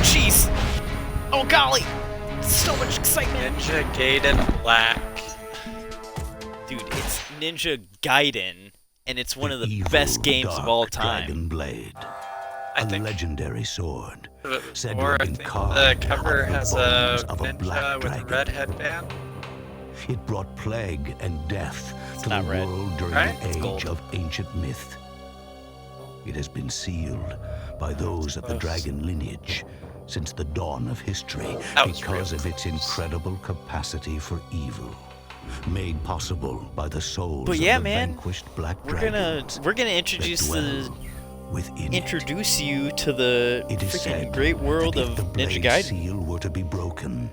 jeez! Oh golly! So much excitement! Ninja Gaiden Black. Dude, it's Ninja Gaiden, and it's one of the evil, best games of all dark time. Dragon blade, I a think legendary sword, said to or have I been think carved the cover out of the has bones a of a black ninja with a dragon. red headband. It brought plague and death to the not red, world during right? the It's age gold. of ancient myth. It has been sealed by those of the Close. dragon lineage since the dawn of history That was because real of its incredible capacity for evil, made possible by the souls But of yeah, the man, vanquished black we're gonna dragons introduce that dwell within it. introduce you to the It is freaking said great world that of if the Ninja blade Gaiden. seal were to be broken,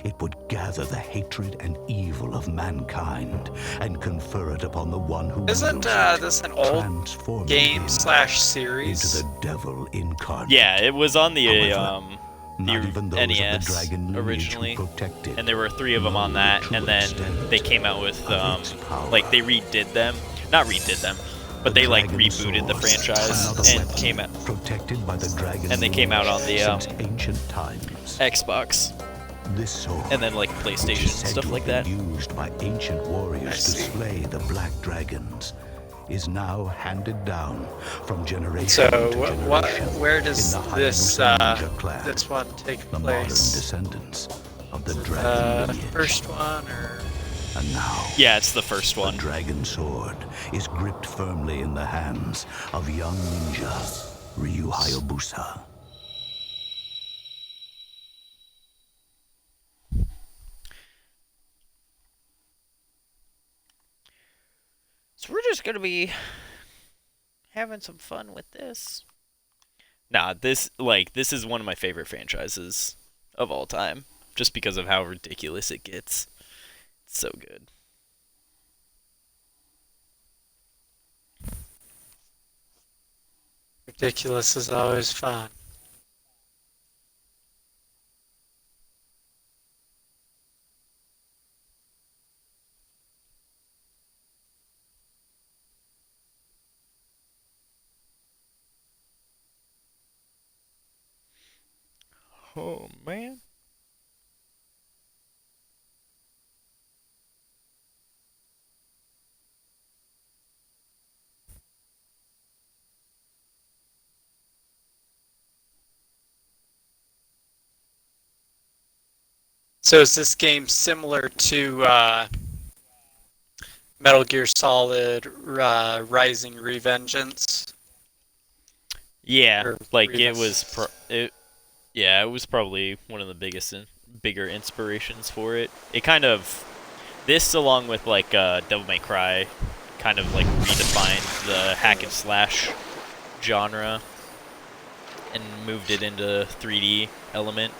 it would gather the hatred and evil of mankind and confer it upon the one who Isn't wields it, this an old transforming game him slash series? into the devil incarnate. Yeah, it was on the However, not even those of the NES dragon lineage originally, who protected and there were 3 of them know on the that, true and then extent they came out with of its power. like they redid them, not redid them, but The they like dragon rebooted the sword, franchise another and weapon came out protected by the dragon and they came out on the since ancient times. Xbox This sword, and then like which PlayStation is and said stuff to like have that. been used by ancient warriors I to see. slay the black dragons, is now handed down from generation So to generation. where does in the this Hayabusa ninja clan, this one take the modern place? descendants of the dragon lineage. First one or And now, Yeah, it's the first the one. dragon sword is gripped firmly in the hands of young ninja Ryu Hayabusa. So we're just gonna be having some fun with this. Nah, this is one of my favorite franchises of all time, just because of how ridiculous it gets. It's so good. ridiculous is always fun. Oh man. So is this game similar to Metal Gear Solid Rising Revengeance? Yeah, Or like it Grievous. was yeah, it was probably one of the bigger inspirations for it. It kind of this along with like Devil May Cry kind of like redefined the hack and slash genre and moved it into 3D element.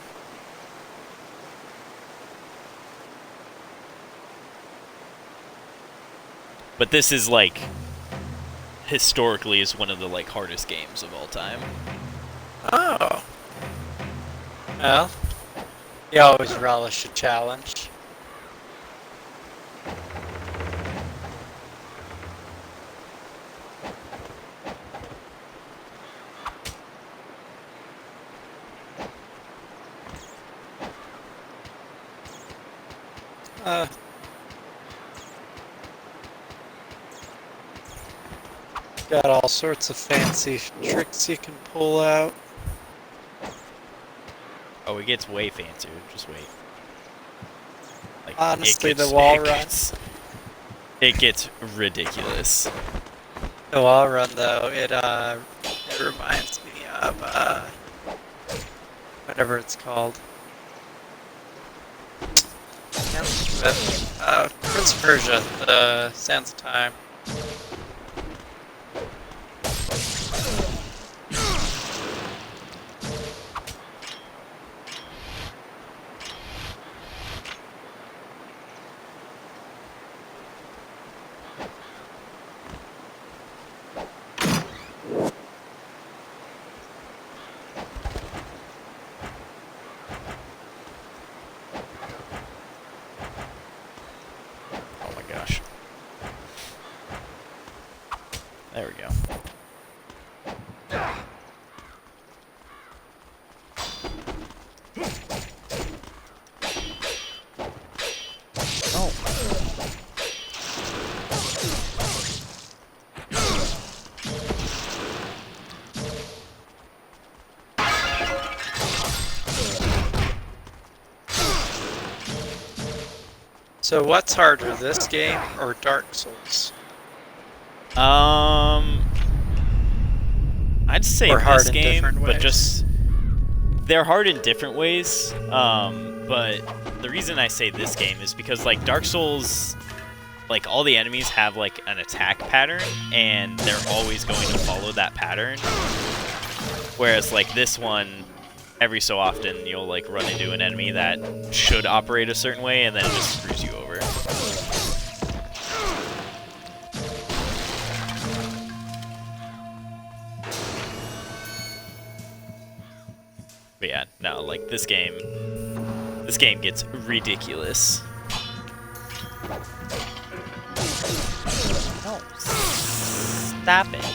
But this is like historically is one of the like hardest games of all time. Oh. Well, you always relish a challenge. Got all sorts of fancy tricks you can pull out. Oh, it gets way fancier. Just wait. Like, Honestly, the wall run. It gets ridiculous. The wall run, though, it reminds me of whatever it's called. Prince of Persia, the Sands of Time. Oh my gosh. There we go. So what's harder, this game or Dark Souls? I'd say Or hard this in game, different but ways? just they're hard in different ways. But the reason I say this game is because like Dark Souls, like all the enemies have like an attack pattern, and they're always going to follow that pattern. Whereas like this one, every so often you'll like run into an enemy that should operate a certain way, and then it just screws you over. But yeah, no, like this game gets ridiculous. No, stop it.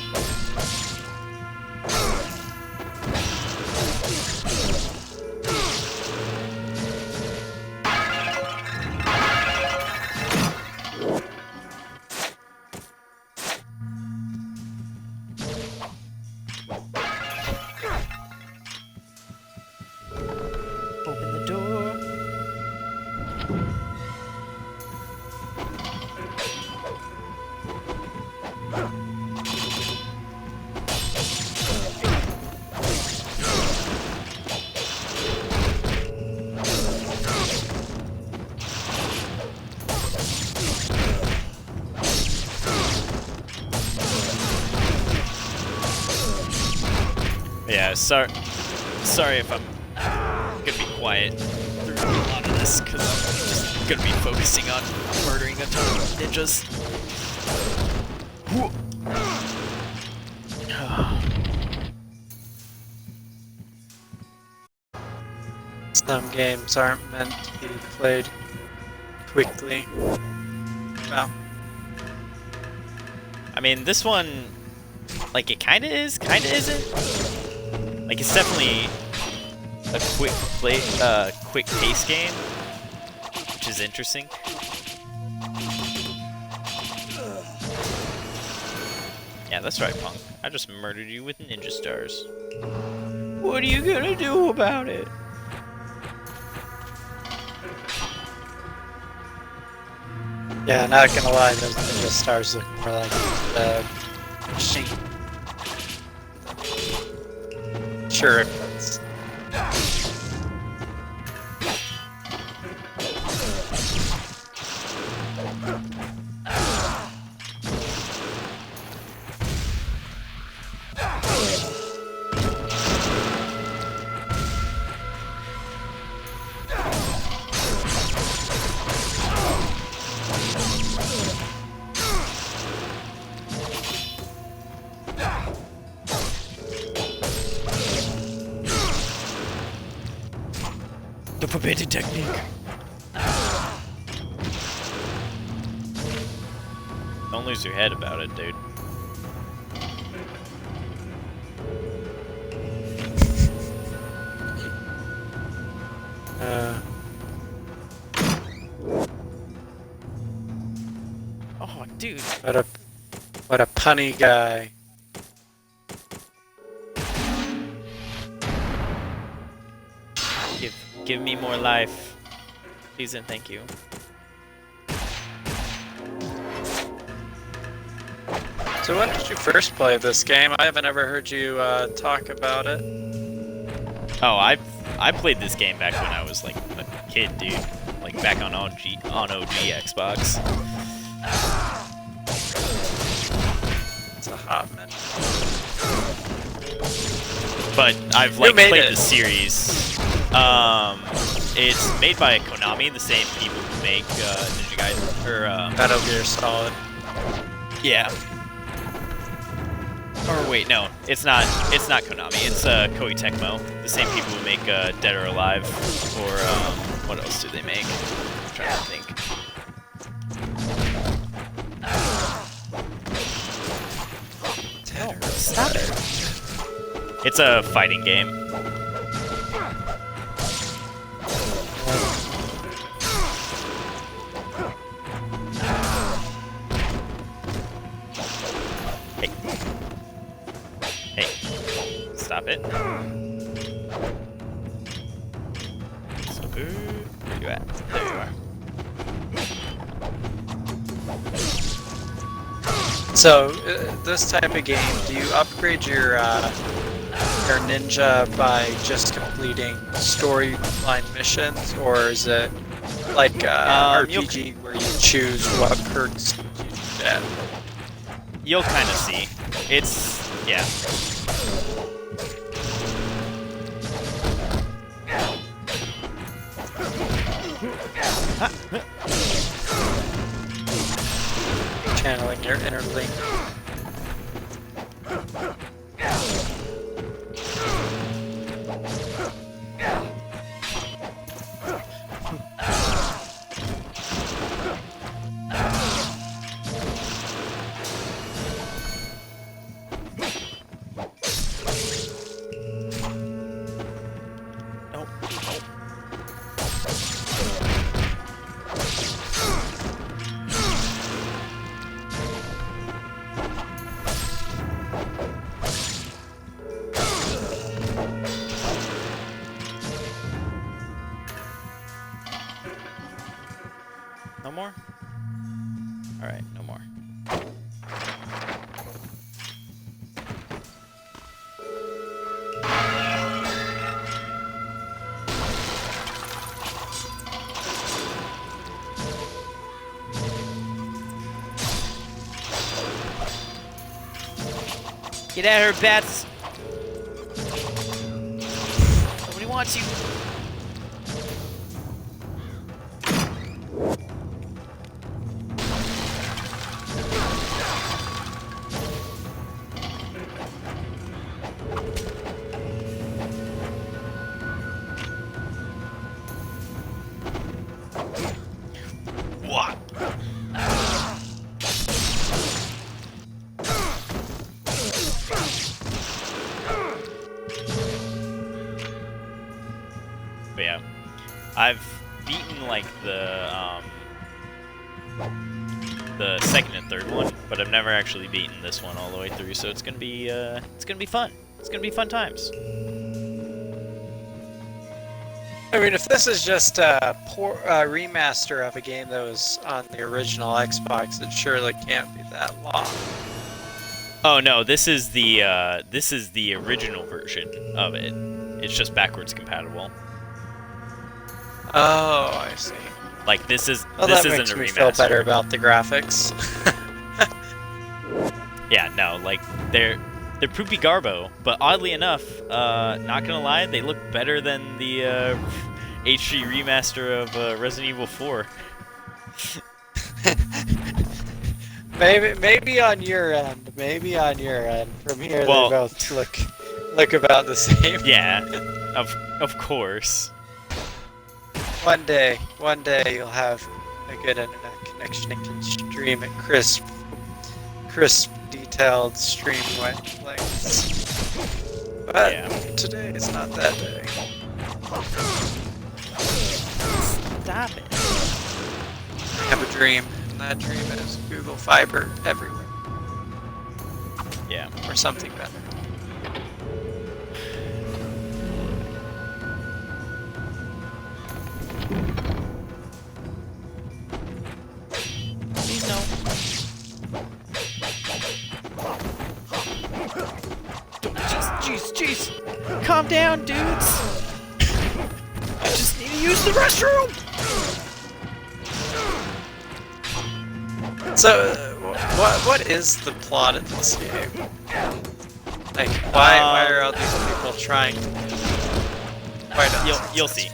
Open the door. Yeah, sorry if I'm gonna be quiet through a lot of this, because I'm just gonna be focusing on murdering a ton of ninjas. Some games aren't meant to be played quickly. Well, I mean, this one, like, it kinda is, kinda isn't. Like, it's definitely a quick pace game, which is interesting. Yeah, that's right, Punk. I just murdered you with ninja stars. What are you gonna do about it? yeah, not gonna lie, those ninja stars look more like machine. Sure. The forbidden technique. Don't lose your head about it, dude. Oh, dude. What a punny guy. Give me more life. Please and thank you. So when did you first play this game? I haven't ever heard you talk about it. Oh, I played this game back when I was like a kid, dude. Like back on OG Xbox. It's a hot minute. But I've like made played it? the series. It's made by Konami, the same people who make Ninja Gaiden, or Metal Gear Solid. yeah. Or wait, no, it's not. It's not Konami. It's Koei Tecmo, the same people who make Dead or Alive, or what else do they make? I'm trying to think. Dead or Stop it. It's a fighting game. Hey, stop it. So, where you at? There you are. So, this type of game, do you upgrade your ninja by just completing storyline missions, or is it like RPG where you choose what perks you get? You'll kind of see. It's yeah. Channeling your inner link. No more? Alright, no more. Get out of here, bats! Nobody wants you. What? But yeah, I've beaten like the second and third one, but I've never actually beaten this one all the way through. So it's gonna be fun. It's gonna be fun times. I mean, if this is just a poor remaster of a game that was on the original Xbox, it surely can't be that long. Oh no, this is the original version of it. It's just backwards compatible. Oh, I see. Like this is Well, this that isn't makes a me remaster. feel better about the graphics. Yeah, no, like they're poopy garbo, but oddly enough, not gonna lie, they look better than the HD remaster of Resident Evil 4. maybe on your end. Maybe on your end. From here, Well, they both look about the same. Yeah, of course. One day you'll have a good internet connection and can stream at crisp, detailed stream lengths. But Yeah. today is not that day. Stop it. I have a dream, and that dream is Google Fiber everywhere, Yeah. or something better. Please no. Jeez. Calm down, dudes. I just need to use the restroom. So, what is the plot of this game? Like, why are all these people trying to fight us? You'll see.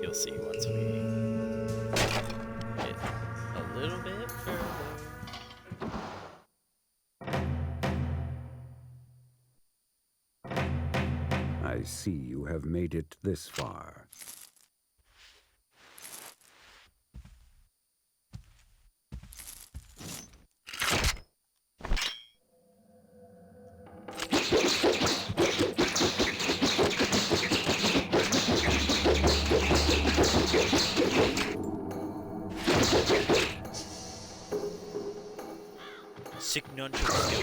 You'll see once we get a little bit further. I see you have made it this far. Sick nunchucks.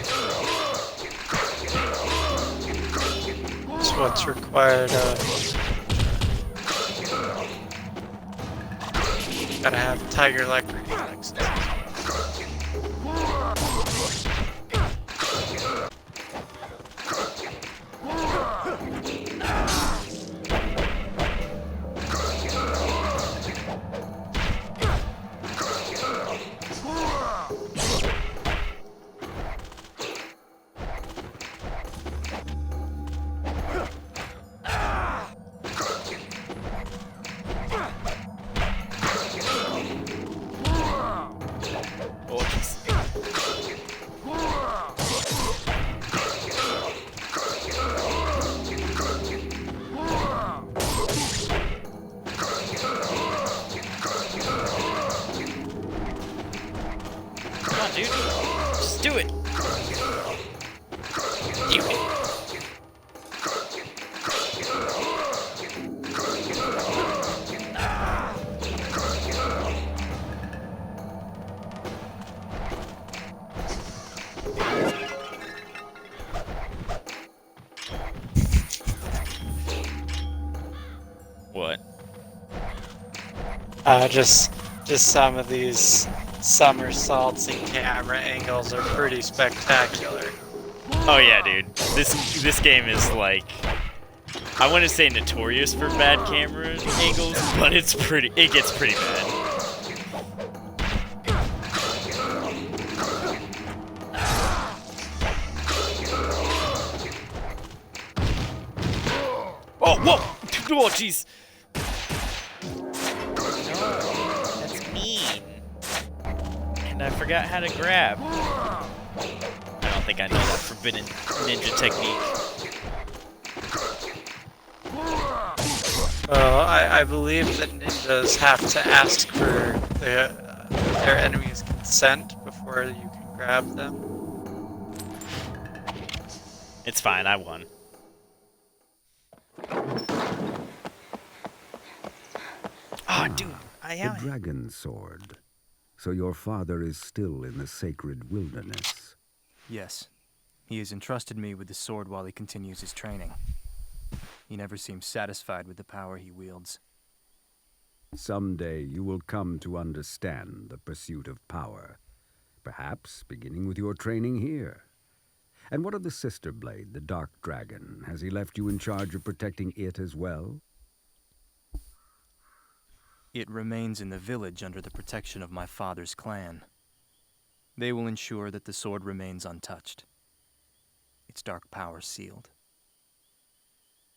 what's required of. Gotta have tiger-like reflexes. Dude, just do it. Do it. What? Just some of these somersaults and camera angles are pretty spectacular. Oh yeah, dude. This game is like, I wouldn't say notorious for bad camera angles, but it gets pretty bad. Oh, whoa! Oh, jeez. No, that's mean. And I forgot how to grab. I don't think I know that forbidden ninja technique. Well, I believe that ninjas have to ask for their enemies' consent before you can grab them. It's fine, I won. Oh, dude, The dragon sword. So your father is still in the sacred wilderness. Yes. He has entrusted me with the sword while he continues his training. He never seems satisfied with the power he wields. Someday you will come to understand the pursuit of power. Perhaps beginning with your training here. And what of the sister blade, the dark dragon? Has he left you in charge of protecting it as well? It remains in the village under the protection of my father's clan. They will ensure that the sword remains untouched. Its dark power sealed.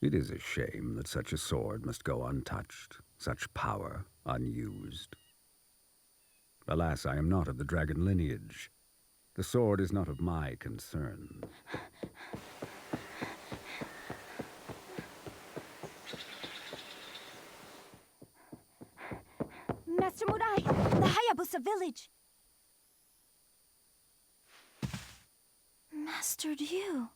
It is a shame that such a sword must go untouched, such power unused. Alas, I am not of the dragon lineage. The sword is not of my concern. Master Murai, the Hayabusa village. Master Ryu.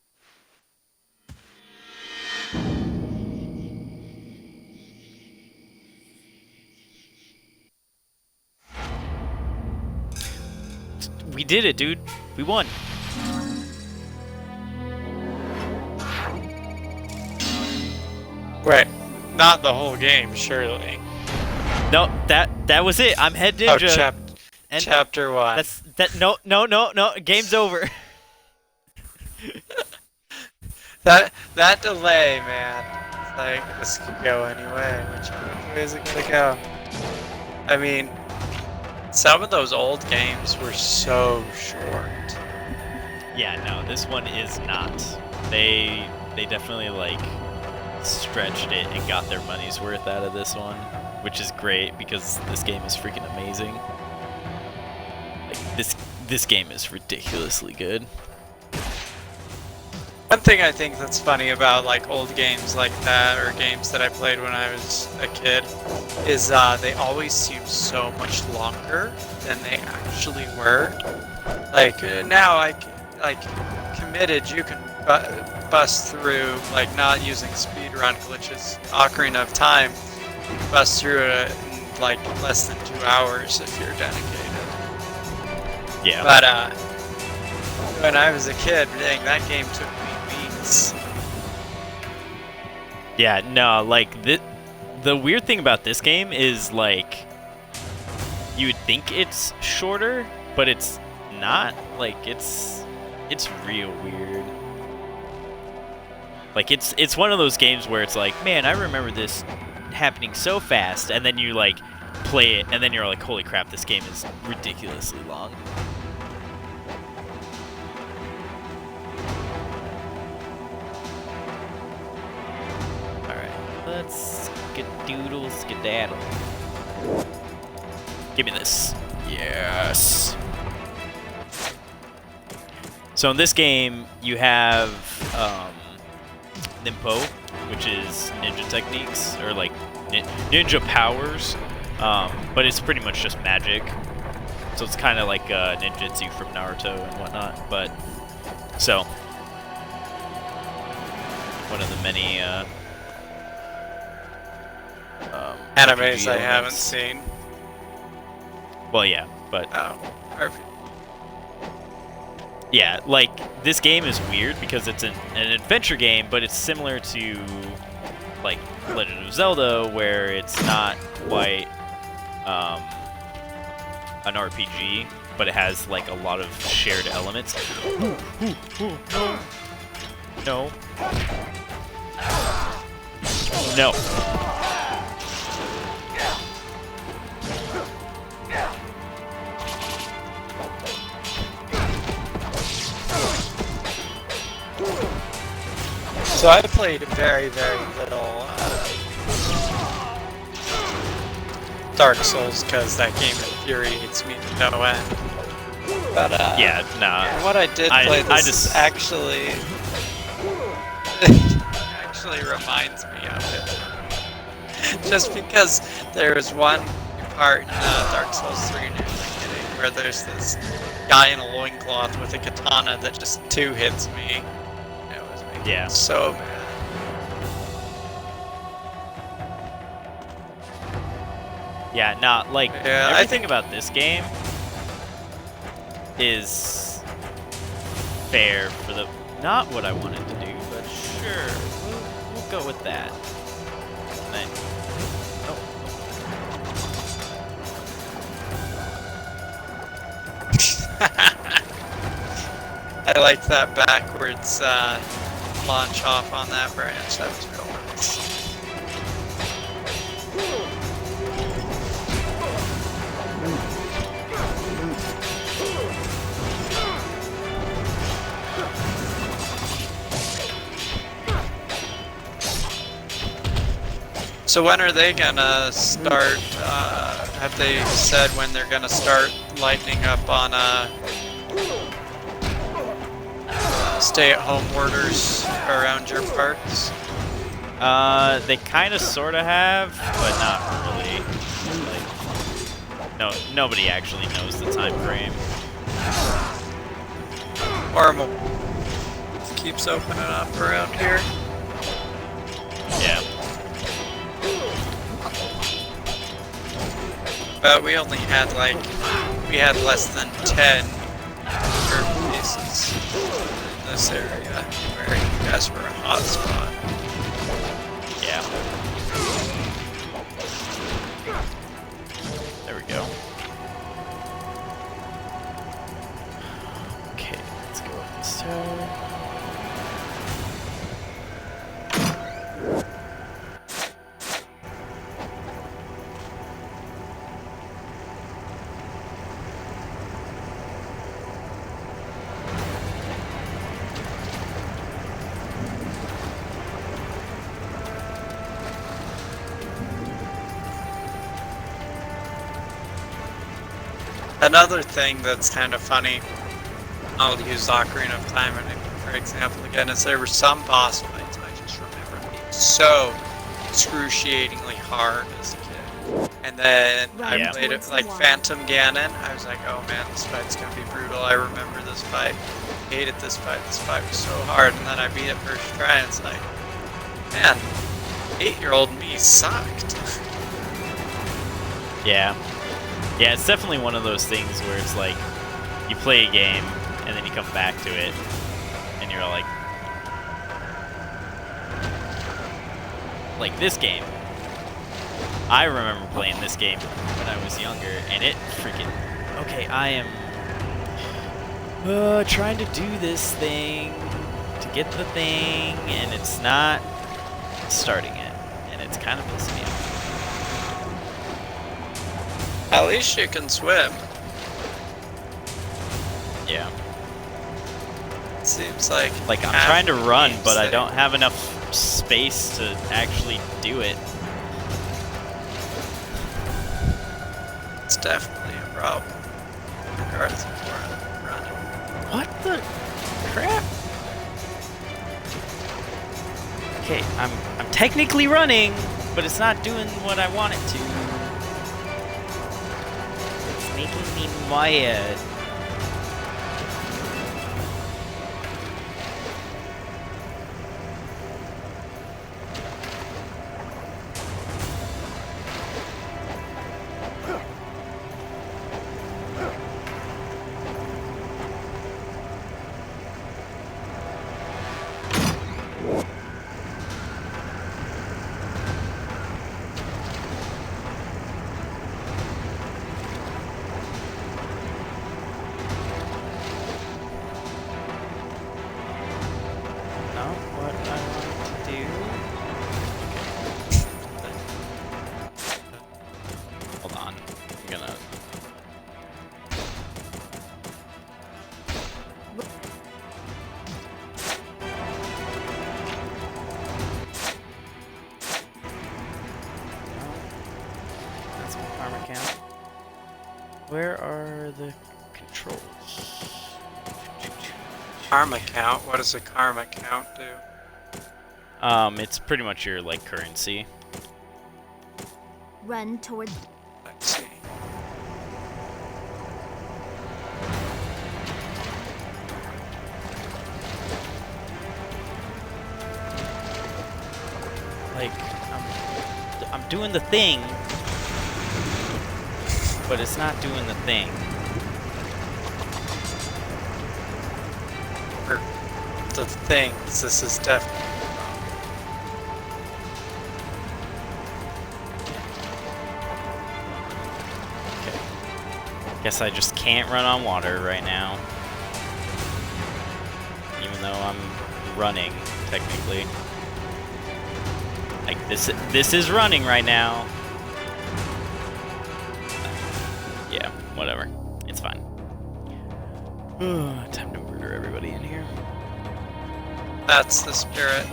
We did it, dude. We won. Wait, not the whole game, surely. No, that was it. I'm head Oh, ninja. chapter 1. No. Game's over. That delay, man. It's like, this could go anyway. Which way is it gonna go? I mean, some of those old games were so short. Yeah, no, this one is not. They definitely like stretched it and got their money's worth out of this one, which is great because this game is freaking amazing. Like this game is ridiculously good. One thing I think that's funny about like old games like that, or games that I played when I was a kid, is they always seem so much longer than they actually were. Like now, like Committed, you can bust through, like not using speedrun glitches, Ocarina of Time, bust through it in like less than 2 hours if you're dedicated. Yeah. But when I was a kid, dang, that game took me weeks. Yeah, no, like the weird thing about this game is like you would think it's shorter, but it's not. Like it's real weird. Like it's one of those games where it's like, man, I remember this happening so fast, and then you like play it, and then you're like, holy crap, this game is ridiculously long. Let's skedaddle. Give me this. Yes. So in this game, you have Nimpo, which is ninja techniques, or like ninja powers, but it's pretty much just magic. So it's kind of like ninjutsu from Naruto and whatnot. But so one of the many Animes RPG I haven't elements. seen. Well, yeah, but Oh, perfect. yeah, like this game is weird because it's an adventure game, but it's similar to like Legend of Zelda, where it's not quite an RPG, but it has like a lot of shared elements. No. No. So I played very, very little Dark Souls because that game infuriates me to no end. But Yeah, nah. what I did play, I this just actually actually reminds me of it. Just because there was one part in Dark Souls 3 near the beginning where there's this guy in a loincloth with a katana that just two hits me. It was making Yeah. me so mad. Yeah, nah, like Yeah, I everything think- about this game is fair for the not what I wanted to do, but sure, we'll go with that. And then, I liked that backwards launch off on that branch. That was real nice. So when are they gonna start? Have they said when they're gonna start lightening up on stay-at-home orders around your parts? they kind of, sort of have, but not really. Like, no, nobody actually knows the time frame. Or keeps opening up around here. Yeah. But we only had we had less than 10 urban cases in this area where you guys were a hotspot. Yeah. There we go. Okay, let's go with this tower. Another thing that's kind of funny, I'll use Ocarina of Time for example again, is there were some boss fights I just remember being so excruciatingly hard as a kid. And then I Yeah. played it like Phantom Ganon. I was like, oh man, this fight's gonna be brutal. I remember this fight. Hated this fight. This fight was so hard. And then I beat it first try and it's like, man, 8-year-old me sucked. Yeah. Yeah, it's definitely one of those things where it's like, you play a game, and then you come back to it, and you're like, like this game. I remember playing this game when I was younger, and it freaking... Okay, I am trying to do this thing, to get the thing, and it's not starting it, and it's kind of pissing me off. At least you can swim. Yeah. Seems like... Like, I'm half trying to the run, game's but I there. don't have enough space to actually do it. It's definitely a problem. Regardless of where I'm running. What the crap? Okay, I'm technically running, but it's not doing what I want it to. It's making me mad. Not what I want to do. Hold on. I'm gonna... That's my karma count. Where are the controls? Karma count? What does a karma count do? It's pretty much your, like, currency. Run toward. Let's see. Like, I'm doing the thing, but it's not doing the thing. For the things, this is definitely... Guess I just can't run on water right now. Even though I'm running, technically. Like, this is running right now. Yeah, whatever. It's fine. Time to murder everybody in here. That's the spirit.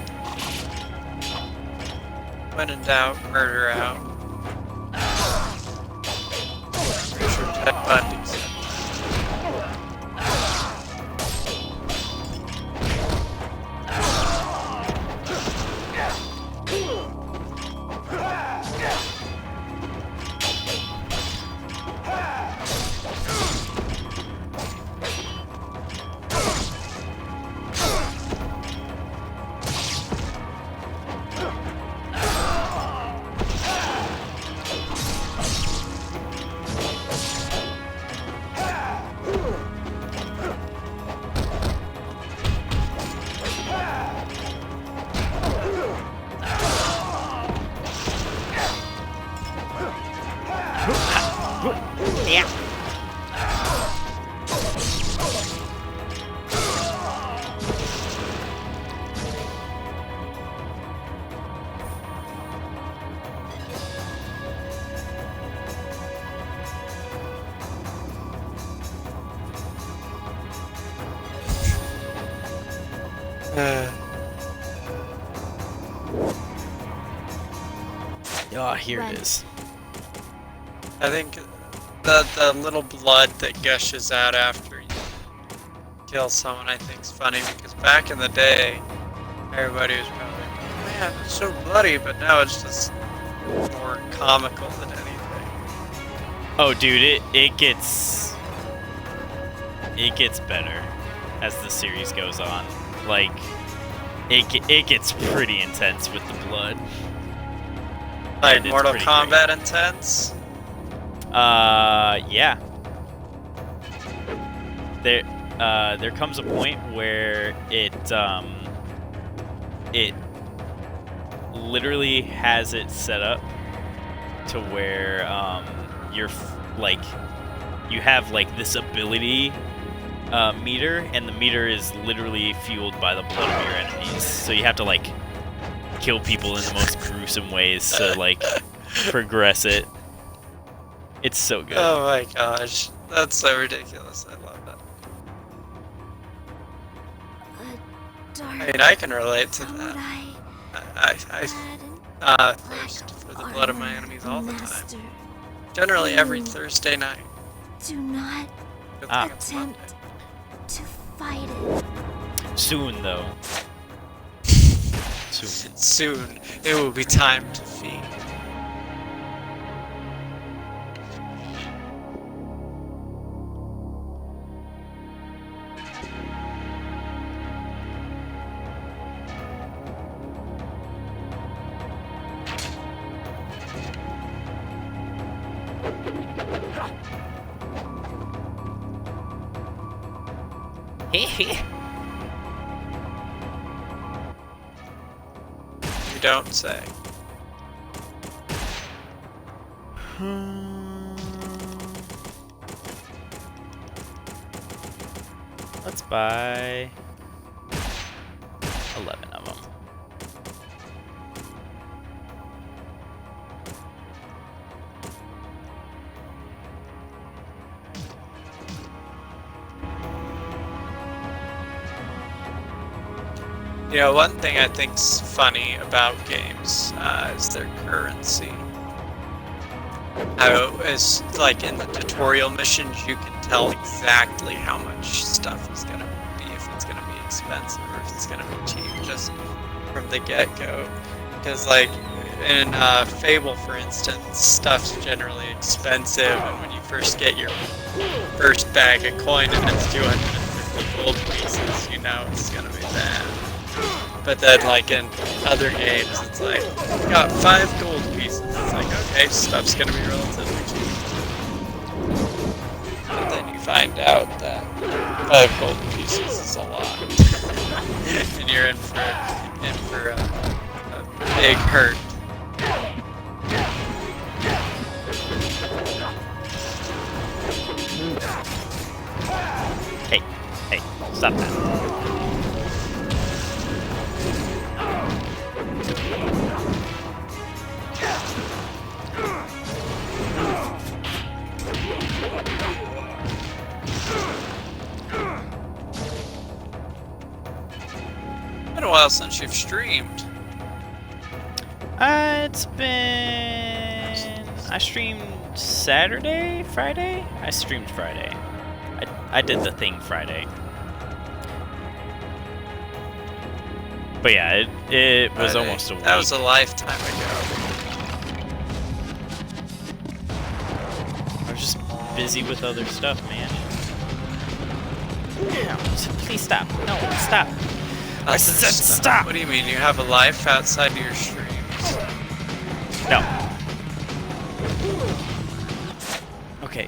When in doubt, murder out. Richard Ted Bundy said. Yeah. Oh, here it is. I think the little blood that gushes out after you kill someone, I think, is funny because back in the day, everybody was probably like, "Oh man, it's so bloody," but now it's just more comical than anything. Oh, dude, it gets better as the series goes on. Like, it gets pretty intense with the blood. Like And it's Mortal pretty Kombat intense. Yeah. There comes a point where it literally has it set up to where you're like you have like this ability meter, and the meter is literally fueled by the blood of your enemies. So you have to like kill people in the most gruesome ways to like progress it. It's so good. Oh my gosh, that's so ridiculous. I love that. Dark I mean, I can relate to samurai that. I had thirst for the armor, blood of my enemies all the time. master. Generally every You Thursday night. Do not Good Ah. thing it's Monday. attempt to fight it. Soon though. Soon. Soon, it will be time to feed. You don't say. Let's buy 11 of them. You know, one thing I think's funny about games is their currency. How is like in the tutorial missions, you can tell exactly how much stuff is gonna be, if it's gonna be expensive or if it's gonna be cheap, just from the get-go. Because like in Fable, for instance, stuff's generally expensive, and when you first get your first bag of coin and it's 250 gold pieces, you know it's gonna be bad. But then, like in other games, it's like, got 5 gold pieces. It's like, okay, stuff's gonna be relatively cheap. But then you find out that 5 gold pieces is a lot, and you're in for a big hurt. Hey, stop that. Been a while since you've streamed. It's been... I streamed Saturday? Friday? I streamed Friday. I did the thing Friday. But yeah, it was Friday. almost a week. That was a lifetime ago. I was just busy with other stuff, man. No, please stop. No, stop. I said stop. What do you mean? You have a life outside of your streams? No. Okay.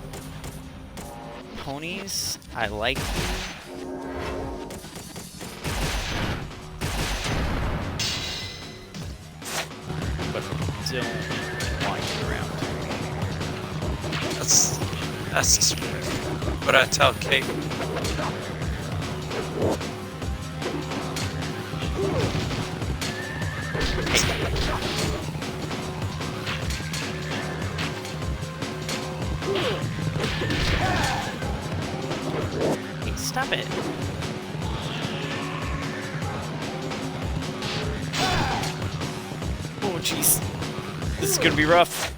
Ponies, I like you. But don't want you around. That's what I tell Kate. Hey, stop it. Oh, jeez. This is gonna be rough.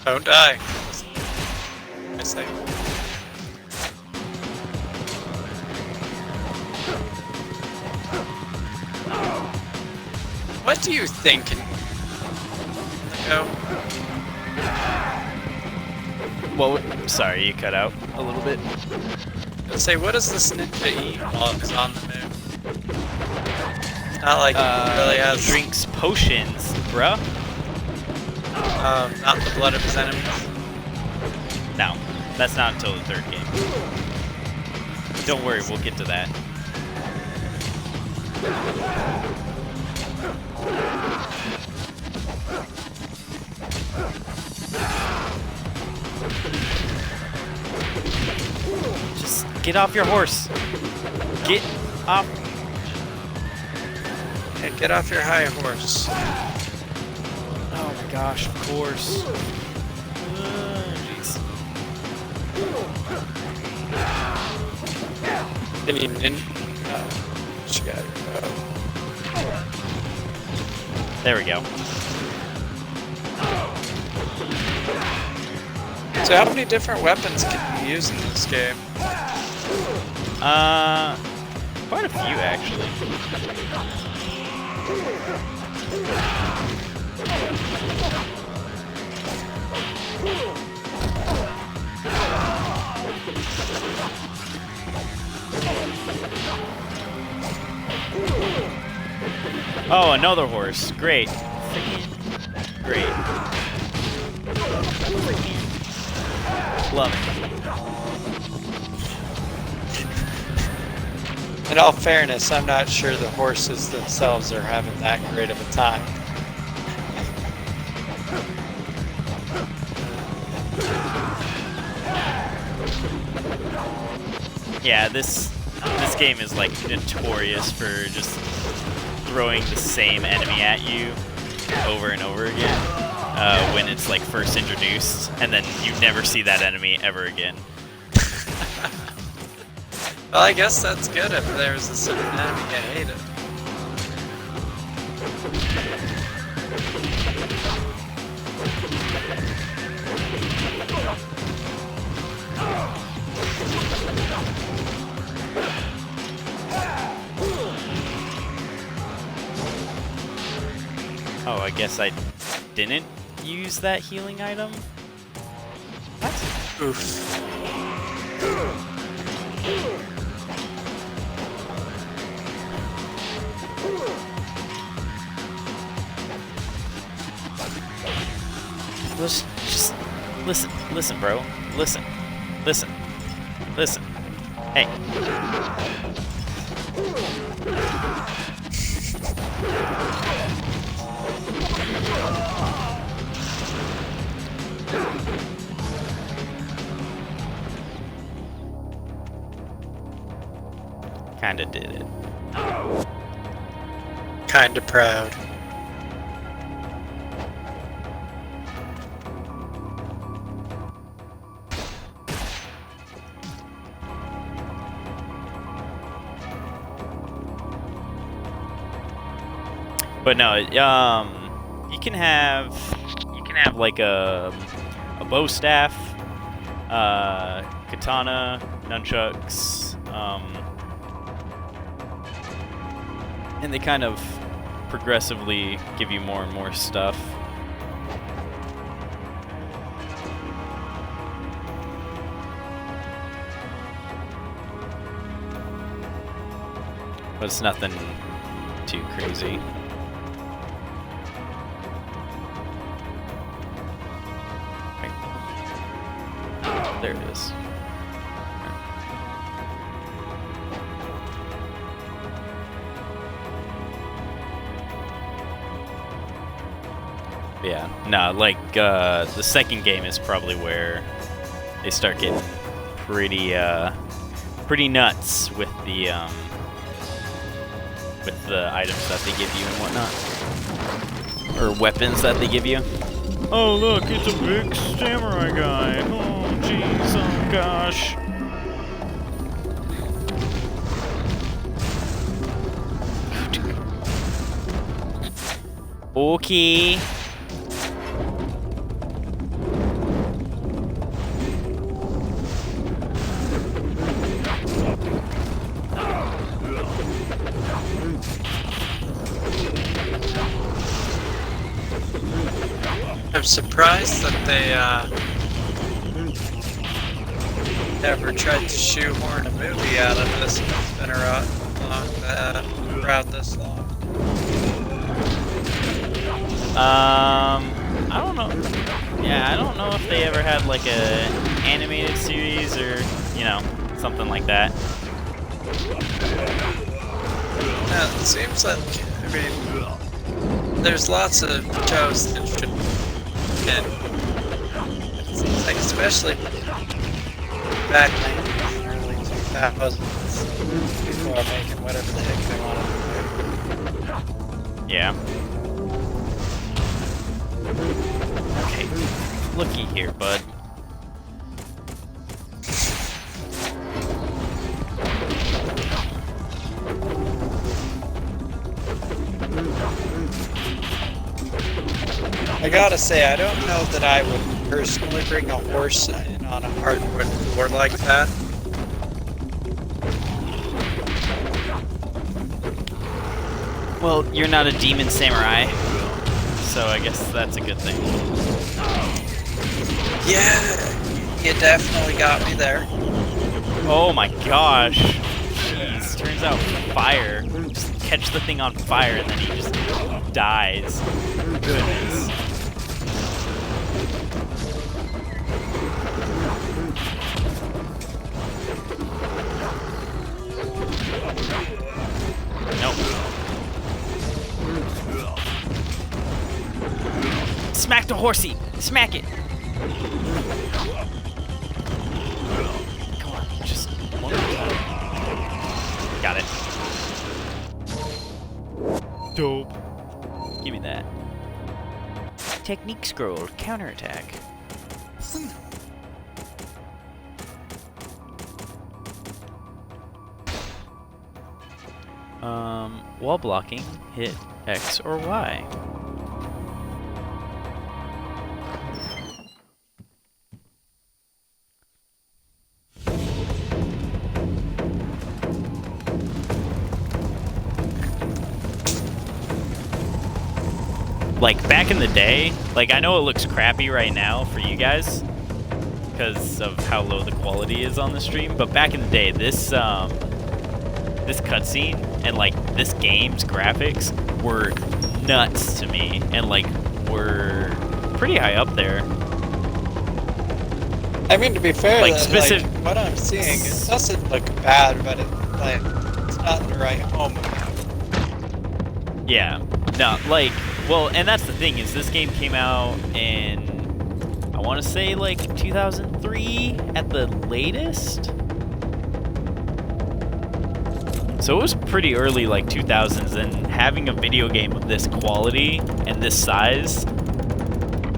Don't die. I say. What do you think? No. Well, sorry, you cut out a little bit. Let's say, what does this ninja eat while it's on the move? It's not like he really has. Drinks potions, bruh. Not the blood of his enemies. No, that's not until the third game. Don't worry, we'll get to that. Just get off your horse. Get off. Yeah, get off your high horse. Oh my gosh, of course. Jeez. Any she got it. There we go. So how many different weapons can you use in this game? Quite a few actually. Oh, another horse. Great. Freaking great. Freaking love it. In all fairness, I'm not sure the horses themselves are having that great of a time. Yeah, this game is like notorious for just throwing the same enemy at you over and over again when it's like first introduced, and then you never see that enemy ever again. Well, I guess that's good if there's a certain enemy you hated. Oh, I guess I didn't use that healing item? What? Oof. Just listen, bro. Listen. Hey. Kinda did it. Kinda proud. But no, you can have like a bow staff, katana, nunchucks, and they kind of progressively give you more and more stuff. But it's nothing too crazy. There it is. Yeah, no, like the second game is probably where they start getting pretty nuts with the items that they give you and whatnot, or weapons that they give you. Oh look, it's a big samurai guy. Oh jeez, oh gosh. Okay. I'm surprised that they never tried to shoehorn a movie out of this. It's been around this long. I don't know. Yeah, I don't know if they ever had like a animated series or, you know, something like that. Yeah, it seems like, I mean, there's lots of shows that should and it seems like especially back in the early 2000s, people are making whatever the heck they want to do. Yeah. Okay, looky here, bud. I gotta say, I don't know that I would personally bring a horse in on a hardwood floor like that. Well, you're not a demon samurai, so I guess that's a good thing. Yeah, you definitely got me there. Oh my gosh. Jeez, turns out fire. Just catch the thing on fire and then he just dies. Goodness. Nope. Smack the horsey! Smack it! Come on, just one more time. Got it. Dope. Give me that. Technique scroll, counterattack. Wall blocking, hit X or Y. Like, back in the day, like, I know it looks crappy right now for you guys because of how low the quality is on the stream, but back in the day, this cutscene and, like, this game's graphics were nuts to me and, like, were pretty high up there. I mean, to be fair, Like, like, what I'm seeing, it doesn't look bad, but it's not in the right home. Yeah. No, like, well, and that's the thing, is this game came out in, I want to say, like, 2003 at the latest? So it was pretty early, like, 2000s, and having a video game of this quality and this size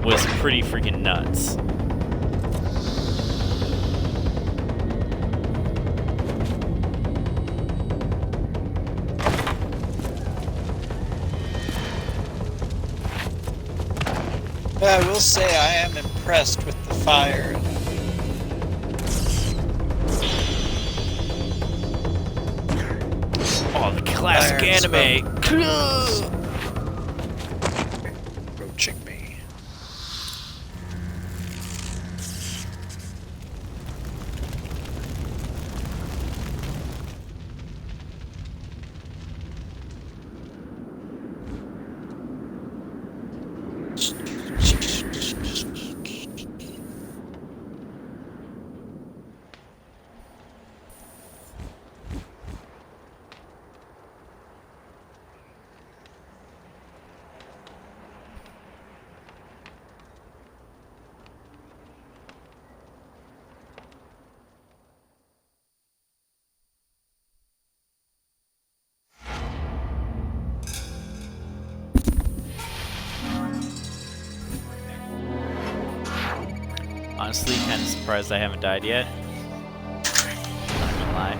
was pretty freaking nuts. Yeah, I will say I am impressed with the fire. Oh, the classic anime! Approaching me. Honestly, kind of surprised I haven't died yet. Not gonna lie.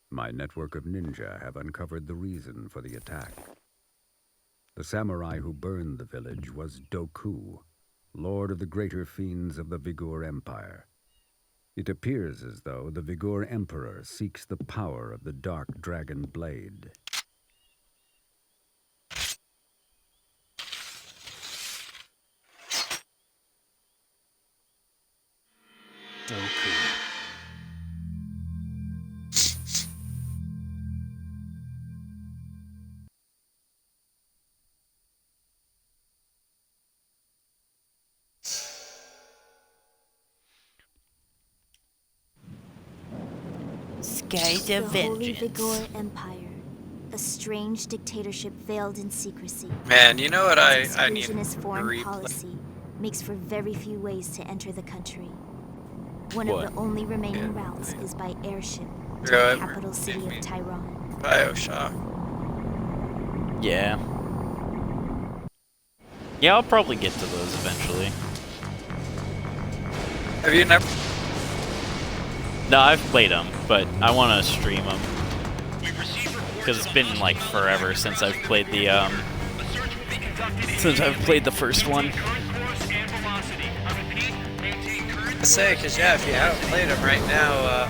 My network of ninja have uncovered the reason for the attack. The samurai who burned the village was Doku, lord of the greater fiends of the Vigor Empire. It appears as though the Vigor Emperor seeks the power of the Dark Dragon Blade. Doku. Guys of The Holy Vengeance. Vigor Empire. A strange dictatorship veiled in secrecy. Man, you know what Its I need exclusionist to foreign replay? policy makes for very few ways to enter the country. One What? of the only remaining routes is by airship to Screw the it, capital we're city of making Tyron. BioShock. Yeah. Yeah, I'll probably get to those eventually. Have you never? No, I've played them, but I want to stream them. Because it's been like forever since I've played the first one. I say, because yeah, if you haven't played them right now,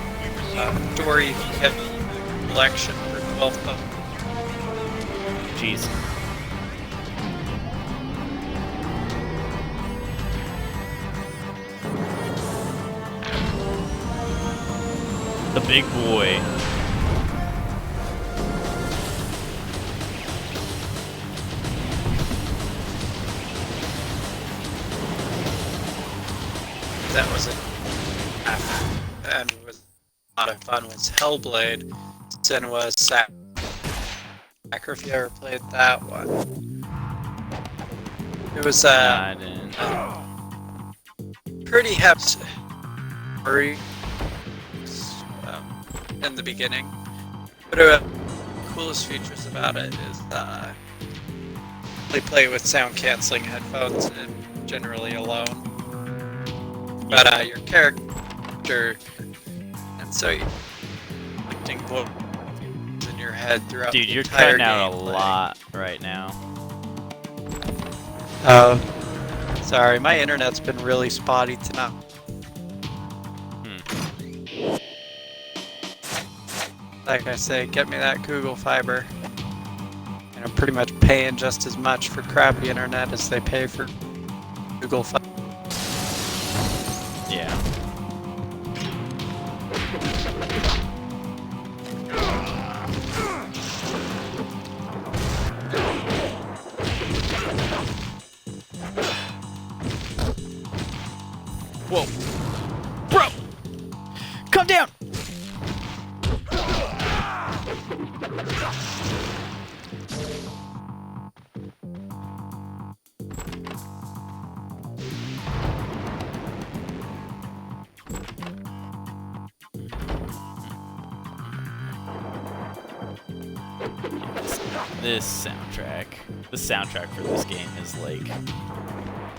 Dory get collection for 12 bucks. Jeez. The big boy. That was it. And was a lot of fun was Hellblade. Sin was Sacrifice. If you ever played that one, it was I didn't. pretty heavy in the beginning. But the coolest features about it is they play with sound canceling headphones and generally alone. But your character, and so you're collecting voices in your head throughout Dude, the you're entire cutting out a gameplay. lot right now. Oh, sorry, my internet's been really spotty tonight. Like I say, get me that Google Fiber. And I'm pretty much paying just as much for crappy internet as they pay for Google Fiber. Yeah. Whoa. Bro! Come down! This soundtrack. The soundtrack for this game is like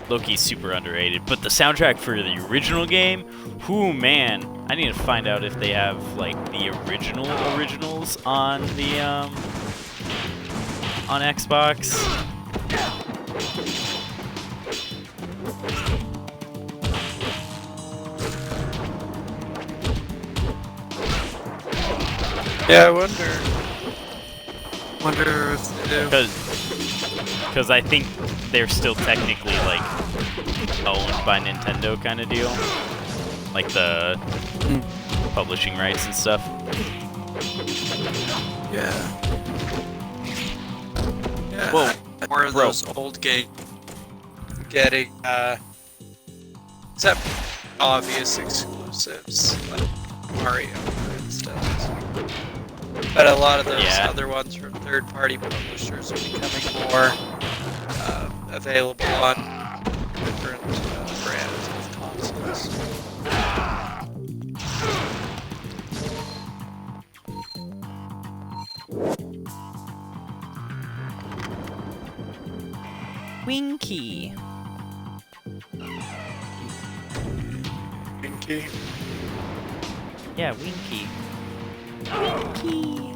low-key super underrated, but the soundtrack for the original game, whoo man, I need to find out if they have like the originals on the on Xbox. Yeah, I wonder if they do. Because I think they're still technically like owned by Nintendo kind of deal, like the publishing rights and stuff. Yeah. Yeah. Whoa, More of bro. those old games getting except obvious exclusives like Mario, for instance. But a lot of those Yeah. other ones from third-party publishers are becoming more available on different brands of consoles. Winky. Pinky. Yeah, Winky. Winky.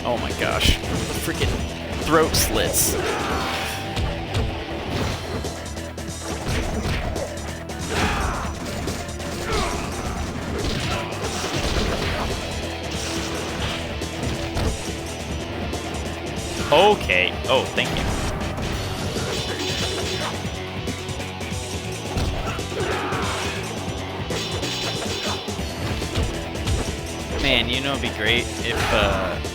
Oh my gosh. The freaking throat slits. Okay. Oh, thank you. Man, you know it'd be great if the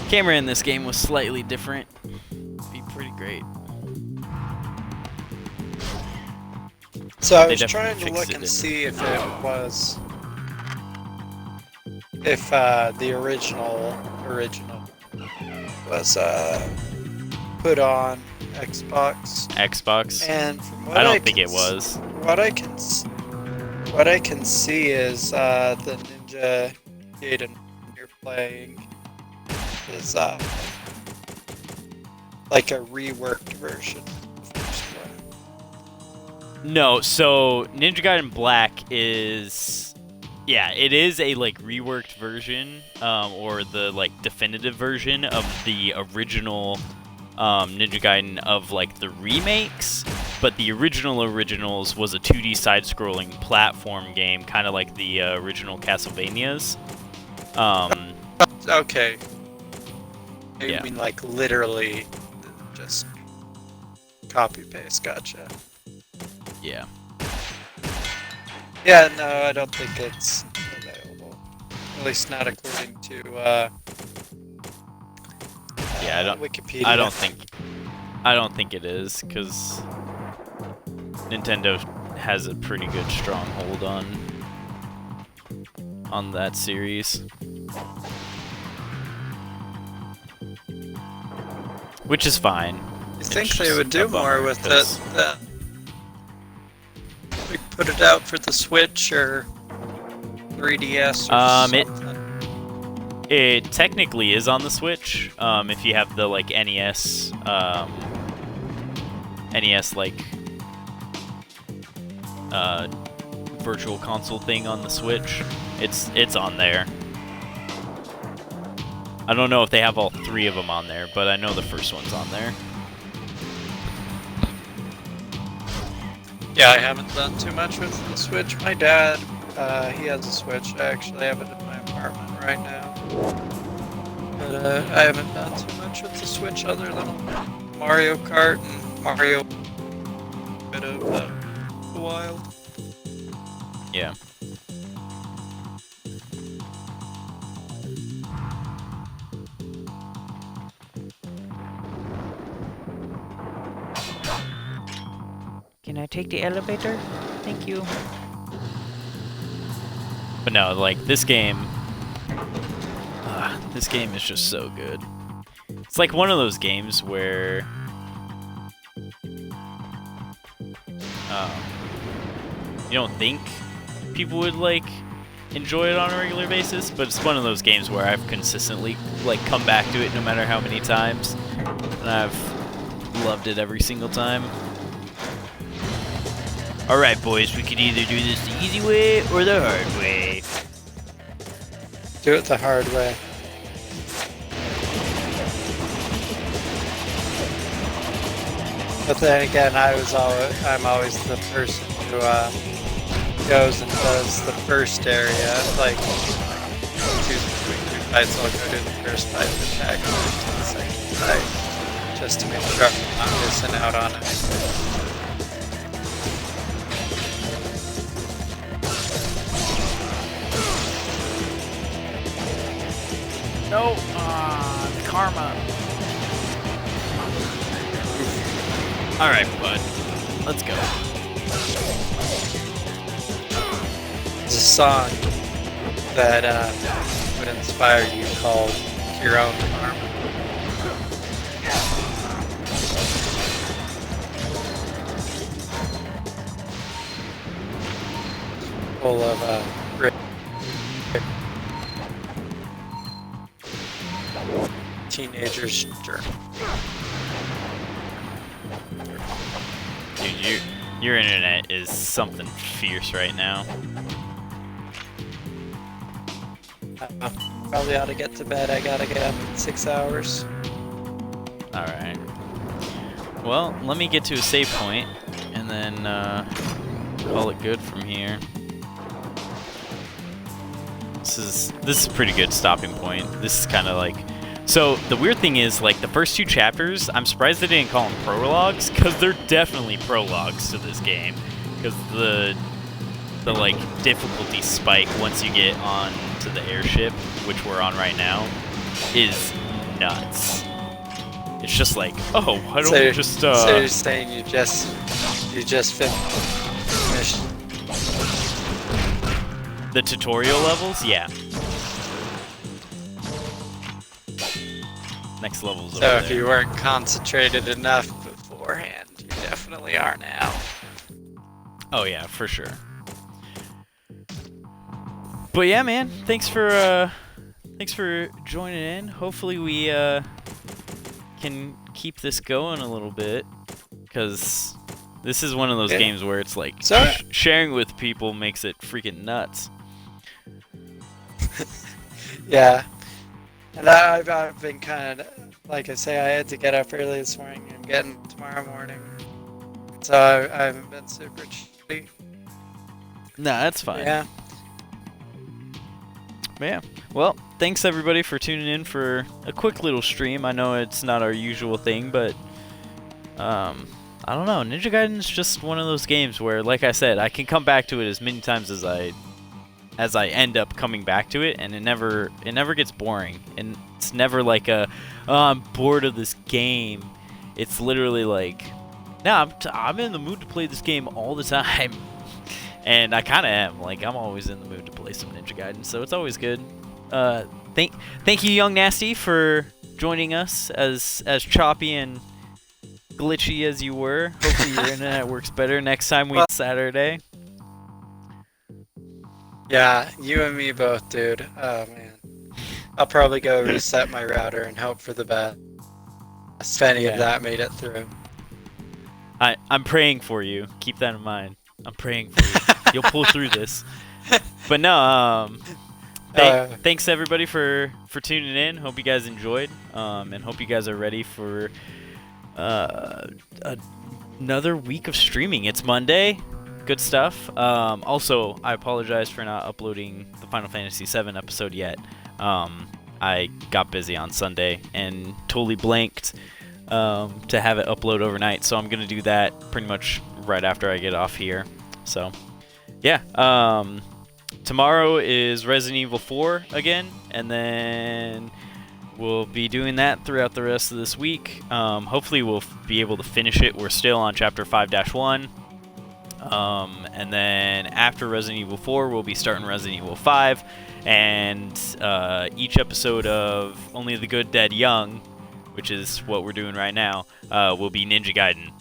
camera in this game was slightly different. It'd be pretty great. So I They was trying definitely to look fixed it and in- see if it was the original was put on Xbox. Xbox. And from what I don't can think it s- was. What I can see is the Ninja Gaiden you're playing is like a reworked version of the first one. No, so Ninja Gaiden Black is, yeah, it is a like reworked version, or the like definitive version of the original Ninja Gaiden of like the remakes. But the originals was a 2D side-scrolling platform game, kind of like the original Castlevanias. Okay. I Yeah. mean, like literally, just copy paste. Gotcha. Yeah. Yeah, no, I don't think it's available. At least not according to Yeah, Wikipedia. I don't think it is, because Nintendo has a pretty good stronghold on that series. Which is fine. You It's think they just would a do more bummer, with 'cause- that? We put it out for the Switch or 3DS or It something. It technically is on the Switch, if you have the like NES, NES like virtual console thing on the Switch. It's on there. I don't know if they have all 3 of them on there, but I know the first one's on there. Yeah, I haven't done too much with the Switch. My dad, he has a Switch. I actually have it in my apartment right now. But I haven't done too much with the Switch other than Mario Kart and Mario bit of the Wild. Yeah. Can I take the elevator? Thank you. But no, like this game is just so good. It's like one of those games where you don't think people would like enjoy it on a regular basis, but it's one of those games where I've consistently like come back to it no matter how many times, and I've loved it every single time. Alright boys, we could either do this the easy way or the hard way. Do it the hard way. But then again, I'm always the person who goes and does the first area. Like, choose between 2 fights, I'll go do the first fight and attack to the second fight, just to make sure I'm not missing out on it. No! Karma. Alright, bud. Let's go. There's a song that would inspire you called Your Own Karma. Full of teenagers. Dude, your internet is something fierce right now. Probably ought to get to bed. I gotta get up in 6 hours. Alright. Well, let me get to a save point, and then call it good from here. This is a pretty good stopping point. This is kind of like... So, the weird thing is, like, the first 2 chapters, I'm surprised they didn't call them prologues, because they're definitely prologues to this game. Because the like, difficulty spike once you get on to the airship, which we're on right now, is nuts. It's just like, oh, why don't we just, So you're saying you just finished... The tutorial levels? Yeah. Next level's over So if there. you weren't concentrated enough beforehand, you definitely are now. Oh yeah, for sure. But yeah, man, thanks for joining in. Hopefully we can keep this going a little bit, because this is one of those games where it's like sharing with people makes it freaking nuts. Yeah. And I've been kind of, like I say, I had to get up early this morning. I'm getting tomorrow morning. So I haven't been super chilly. Nah, that's fine. Yeah. Yeah. Well, thanks everybody for tuning in for a quick little stream. I know it's not our usual thing, but I don't know. Ninja Gaiden's just one of those games where, like I said, I can come back to it as many times as I end up coming back to it, and it never gets boring. And it's never like oh, I'm bored of this game. It's literally like, no, I'm in the mood to play this game all the time. And I kind of am. Like, I'm always in the mood to play some Ninja Gaiden, so it's always good. Thank you, Young Nasty, for joining us as choppy and glitchy as you were. Hopefully your internet works better next time we Saturday. Yeah, you and me both, dude. Oh, man. I'll probably go reset my router and hope for the best. If any of that made it through. I'm praying for you. Keep that in mind. I'm praying for you. You'll pull through this. But no, thanks everybody for tuning in. Hope you guys enjoyed, and hope you guys are ready for another week of streaming. It's Monday. Good stuff. Also, I apologize for not uploading the Final Fantasy VII episode yet. I got busy on Sunday and totally blanked to have it upload overnight, so I'm going to do that pretty much right after I get off here. So, yeah. Tomorrow is Resident Evil 4 again, and then we'll be doing that throughout the rest of this week. Hopefully we'll be able to finish it. We're still on Chapter 5-1. And then after Resident Evil 4, we'll be starting Resident Evil 5. And each episode of Only the Good, Dead, Young, which is what we're doing right now, will be Ninja Gaiden.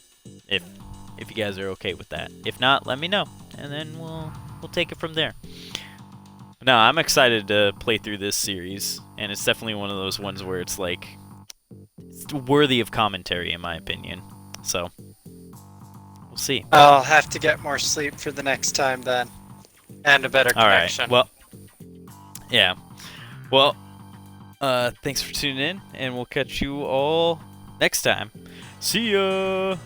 If you guys are okay with that. If not, let me know, and then we'll take it from there. No, I'm excited to play through this series, and it's definitely one of those ones where it's like it's worthy of commentary, in my opinion. So we'll see. I'll have to get more sleep for the next time then, and a better connection. All right. Well, yeah. Well, thanks for tuning in, and we'll catch you all next time. See ya.